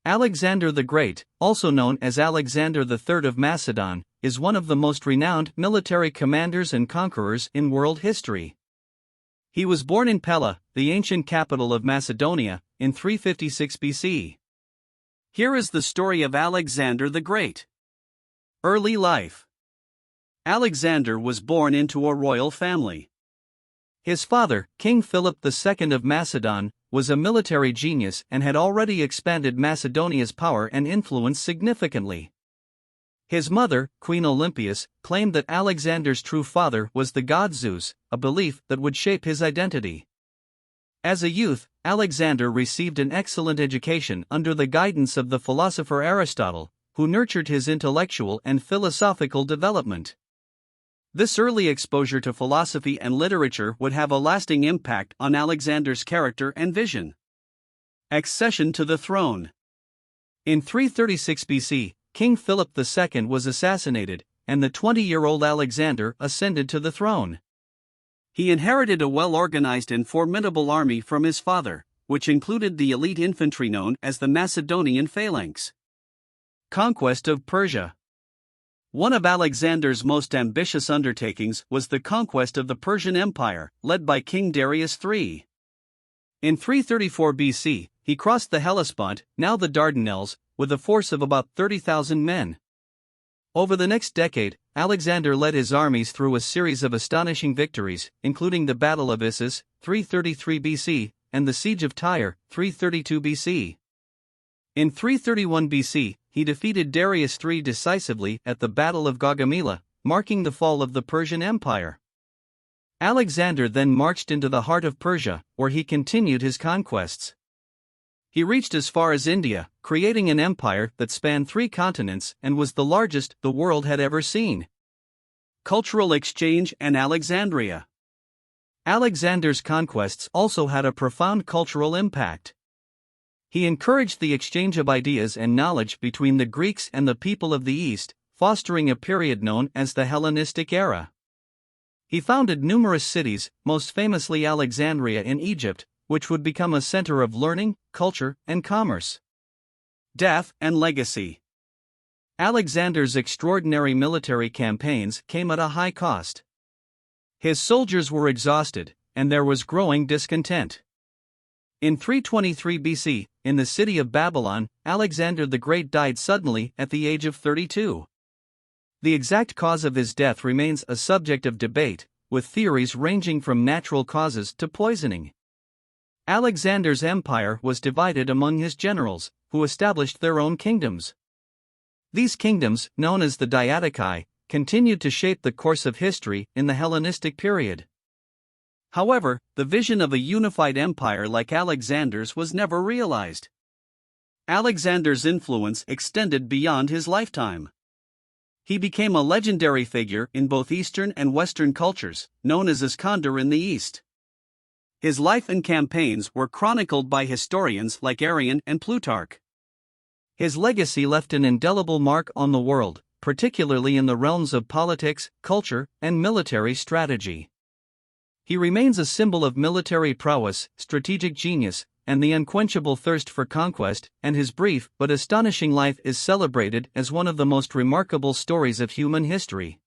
Alexander the Great, also known as Alexander III of Macedon, is one of the most renowned military commanders and conquerors in world history. He was born in Pella, the ancient capital of Macedonia, in 356 BC. Here is the story of Alexander the Great. Early life. Alexander was born into a royal family. His father, King Philip II of Macedon, was a military genius and had already expanded Macedonia's power and influence significantly. His mother, Queen Olympias, claimed that Alexander's true father was the god Zeus, a belief that would shape his identity. As a youth, Alexander received an excellent education under the guidance of the philosopher Aristotle, who nurtured his intellectual and philosophical development. This early exposure to philosophy and literature would have a lasting impact on Alexander's character and vision. Accession to the throne. In 336 BC, King Philip II was assassinated, and the 20-year-old Alexander ascended to the throne. He inherited a well-organized and formidable army from his father, which included the elite infantry known as the Macedonian phalanx. Conquest of Persia. One of Alexander's most ambitious undertakings was the conquest of the Persian Empire, led by King Darius III. In 334 BC, he crossed the Hellespont, now the Dardanelles, with a force of about 30,000 men. Over the next decade, Alexander led his armies through a series of astonishing victories, including the Battle of Issus, 333 BC, and the Siege of Tyre, 332 BC. In 331 BC, he defeated Darius III decisively at the Battle of Gaugamela, marking the fall of the Persian Empire. Alexander then marched into the heart of Persia, where he continued his conquests. He reached as far as India, creating an empire that spanned 3 continents and was the largest the world had ever seen. Cultural exchange and Alexandria. Alexander's conquests also had a profound cultural impact. He encouraged the exchange of ideas and knowledge between the Greeks and the people of the East, fostering a period known as the Hellenistic era. He founded numerous cities, most famously Alexandria in Egypt, which would become a center of learning, culture, and commerce. Death and legacy. Alexander's extraordinary military campaigns came at a high cost. His soldiers were exhausted, and there was growing discontent. In 323 BC, in the city of Babylon, Alexander the Great died suddenly at the age of 32. The exact cause of his death remains a subject of debate, with theories ranging from natural causes to poisoning. Alexander's empire was divided among his generals, who established their own kingdoms. These kingdoms, known as the Diadochi, continued to shape the course of history in the Hellenistic period. However, the vision of a unified empire like Alexander's was never realized. Alexander's influence extended beyond his lifetime. He became a legendary figure in both Eastern and Western cultures, known as Iskander in the East. His life and campaigns were chronicled by historians like Arrian and Plutarch. His legacy left an indelible mark on the world, particularly in the realms of politics, culture, and military strategy. He remains a symbol of military prowess, strategic genius, and the unquenchable thirst for conquest, and his brief but astonishing life is celebrated as one of the most remarkable stories of human history.